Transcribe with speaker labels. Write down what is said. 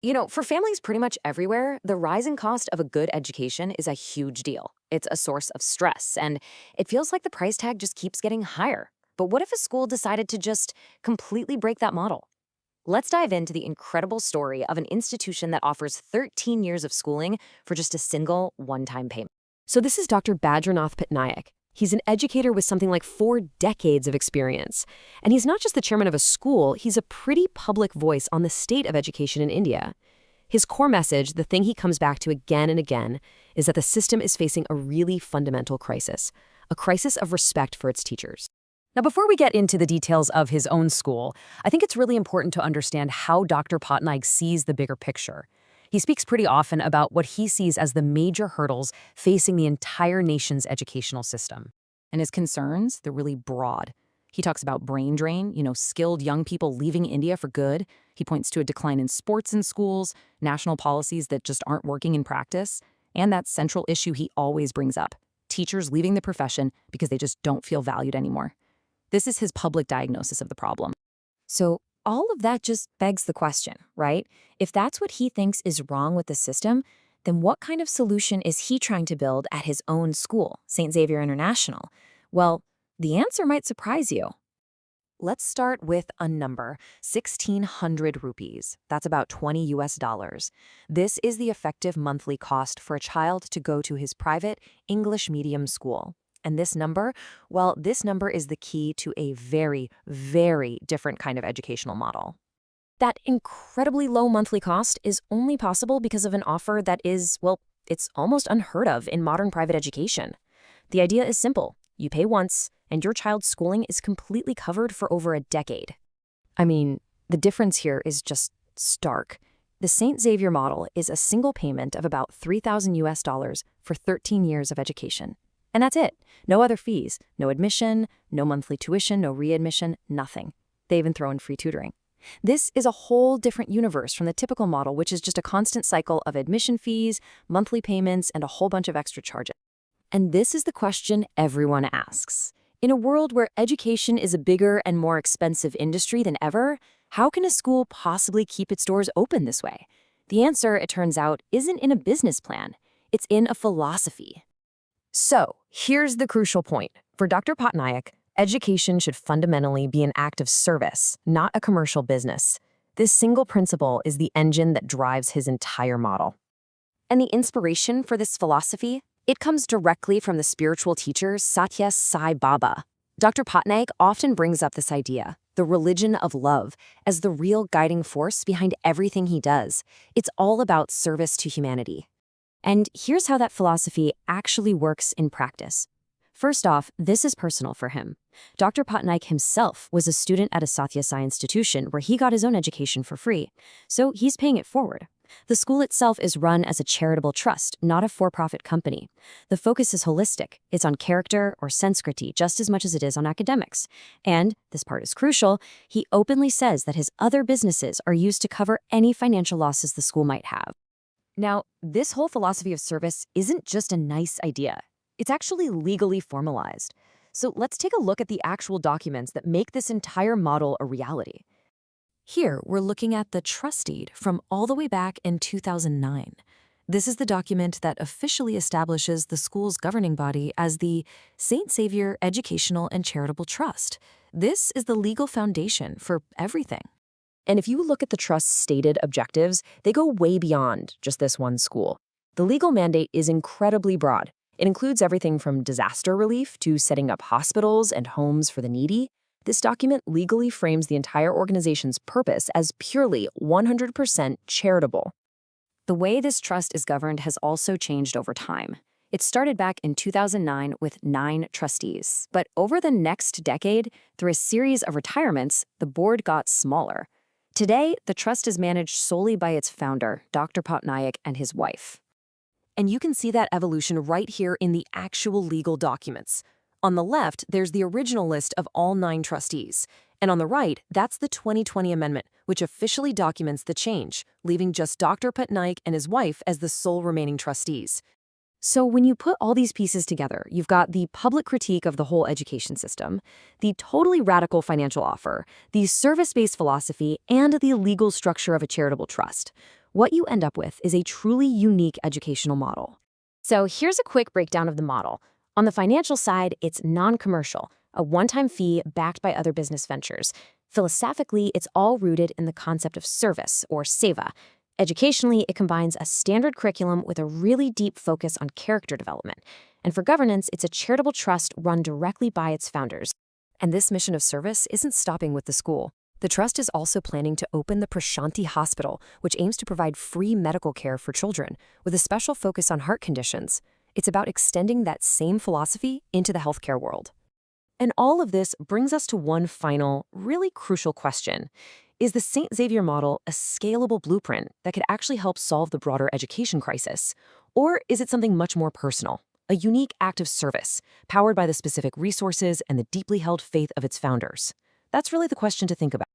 Speaker 1: For families pretty much everywhere, the rising cost of a good education is a huge deal. It's a source of stress, and it feels like the price tag just keeps getting higher. But what if a school decided to just completely break that model? Let's dive into the incredible story of an institution that offers 13 years of schooling for just a single one-time payment.
Speaker 2: So this is Dr. Badri Patnaik. He's an educator with something like 4 decades of experience. And he's not just the chairman of a school, he's a pretty public voice on the state of education in India. His core message, the thing he comes back to again and again, is that the system is facing a really fundamental crisis, a crisis of respect for its teachers.
Speaker 3: Now, before we get into the details of his own school, I think it's really important to understand how Dr. Patnaik sees the bigger picture. He speaks pretty often about what he sees as the major hurdles facing the entire nation's educational system. And his concerns, they're really broad. He talks about brain drain, skilled young people leaving India for good. He points to a decline in sports in schools, national policies that just aren't working in practice, and that central issue he always brings up, teachers leaving the profession because they just don't feel valued anymore. This is his public diagnosis of the problem.
Speaker 1: So all of that just begs the question, right? If that's what he thinks is wrong with the system, then what kind of solution is he trying to build at his own school, St. Xavier International? Well, the answer might surprise you. Let's start with a number, 1,600 rupees. That's about 20 US dollars. This is the effective monthly cost for a child to go to his private English medium school. And this number, well, this number is the key to a very, very different kind of educational model. That incredibly low monthly cost is only possible because of an offer that is, well, it's almost unheard of in modern private education. The idea is simple. You pay once, and your child's schooling is completely covered for over a decade. I mean, the difference here is just stark. The St. Xavier model is a single payment of about 3,000 US dollars for 13 years of education. And that's it. No other fees, no admission, no monthly tuition, no readmission, nothing. They even throw in free tutoring. This is a whole different universe from the typical model, which is just a constant cycle of admission fees, monthly payments, and a whole bunch of extra charges. And this is the question everyone asks. In a world where education is a bigger and more expensive industry than ever, how can a school possibly keep its doors open this way? The answer, it turns out, isn't in a business plan. It's in a philosophy. So, here's the crucial point. For Dr. Patnaik, education should fundamentally be an act of service, not a commercial business. This single principle is the engine that drives his entire model. And the inspiration for this philosophy? It comes directly from the spiritual teacher Satya Sai Baba. Dr. Patnaik often brings up this idea, the religion of love, as the real guiding force behind everything he does. It's all about service to humanity. And here's how that philosophy actually works in practice. First off, this is personal for him. Dr. Patnaik himself was a student at a Satya Sai institution where he got his own education for free, so he's paying it forward. The school itself is run as a charitable trust, not a for-profit company. The focus is holistic. It's on character or Sanskriti just as much as it is on academics. And, this part is crucial, he openly says that his other businesses are used to cover any financial losses the school might have. Now, this whole philosophy of service isn't just a nice idea. It's actually legally formalized. So let's take a look at the actual documents that make this entire model a reality. Here, we're looking at the trust deed from all the way back in 2009. This is the document that officially establishes the school's governing body as the St. Xavier Educational and Charitable Trust. This is the legal foundation for everything. And if you look at the trust's stated objectives, they go way beyond just this one school. The legal mandate is incredibly broad. It includes everything from disaster relief to setting up hospitals and homes for the needy. This document legally frames the entire organization's purpose as purely 100% charitable. The way this trust is governed has also changed over time. It started back in 2009 with 9 trustees, but over the next decade, through a series of retirements, the board got smaller. Today, the trust is managed solely by its founder, Dr. Patnaik, and his wife. And you can see that evolution right here in the actual legal documents. On the left, there's the original list of all 9 trustees. And on the right, that's the 2020 amendment, which officially documents the change, leaving just Dr. Patnaik and his wife as the sole remaining trustees. So when you put all these pieces together, you've got the public critique of the whole education system, the totally radical financial offer, the service-based philosophy, and the legal structure of a charitable trust.
Speaker 2: what you end up with is a truly unique educational model. So here's a quick breakdown of the model. On the financial side, it's non-commercial, a one-time fee backed by other business ventures. Philosophically, it's all rooted in the concept of service, or seva. Educationally, it combines a standard curriculum with a really deep focus on character development. And for governance, it's a charitable trust run directly by its founders.
Speaker 1: And this mission of service isn't stopping with the school. The trust is also planning to open the Prashanti Hospital, which aims to provide free medical care for children, with a special focus on heart conditions. It's about extending that same philosophy into the healthcare world. And all of this brings us to one final, really crucial question. Is the St. Xavier model a scalable blueprint that could actually help solve the broader education crisis? Or is it something much more personal, a unique act of service, powered by the specific resources and the deeply held faith of its founders? That's really the question to think about.